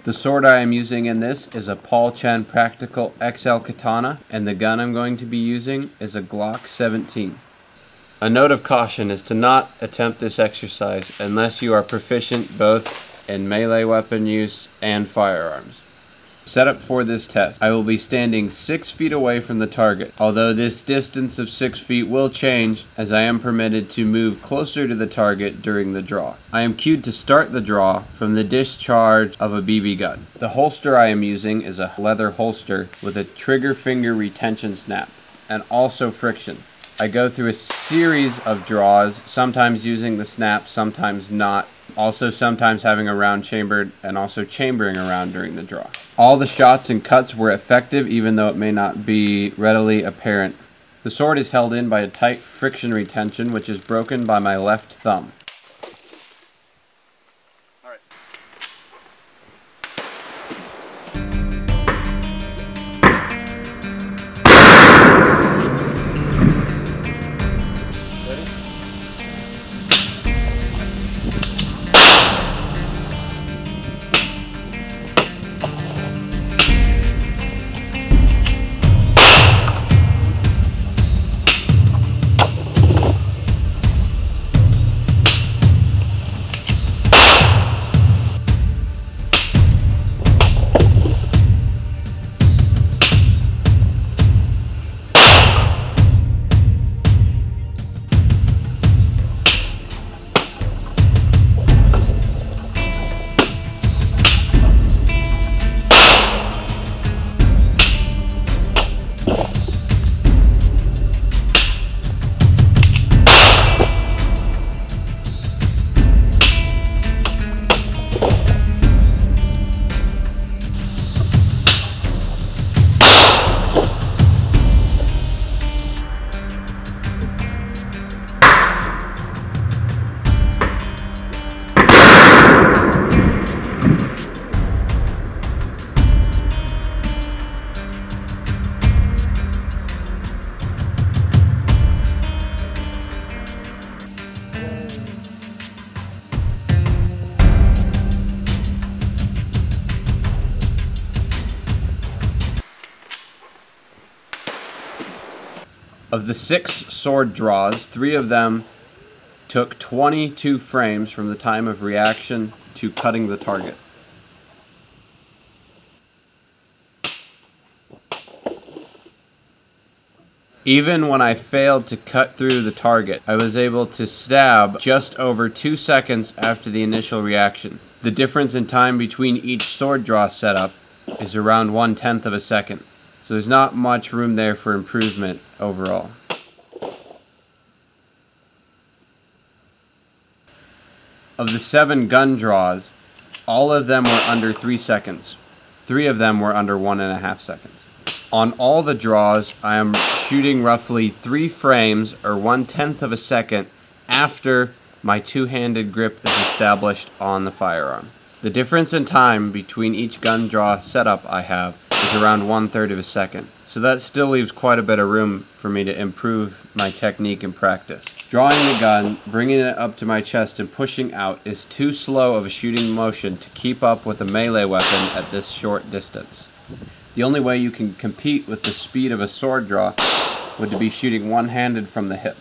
The sword I am using in this is a Paul Chen Practical XL Katana, and the gun I'm going to be using is a Glock 17. A note of caution is to not attempt this exercise unless you are proficient both in melee weapon use and firearms. Setup for this test. I will be standing 6 feet away from the target, although this distance of 6 feet will change as I am permitted to move closer to the target during the draw. I am cued to start the draw from the discharge of a BB gun. The holster I am using is a leather holster with a trigger finger retention snap and also friction. I go through a series of draws, sometimes using the snap, sometimes not. Also sometimes having a round chambered and also chambering a round during the draw. All the shots and cuts were effective even though it may not be readily apparent. The sword is held in by a tight friction retention which is broken by my left thumb. Of the 6 sword draws, 3 of them took 22 frames from the time of reaction to cutting the target. Even when I failed to cut through the target, I was able to stab just over 2 seconds after the initial reaction. The difference in time between each sword draw setup is around 1/10 of a second. So there's not much room there for improvement overall. Of the 7 gun draws, all of them were under 3 seconds. 3 of them were under 1.5 seconds. On all the draws, I am shooting roughly 3 frames or 1/10 of a second after my two-handed grip is established on the firearm. The difference in time between each gun draw setup I have is around 1/3 of a second. So that still leaves quite a bit of room for me to improve my technique and practice. Drawing the gun, bringing it up to my chest and pushing out is too slow of a shooting motion to keep up with a melee weapon at this short distance. The only way you can compete with the speed of a sword draw would be shooting one-handed from the hip.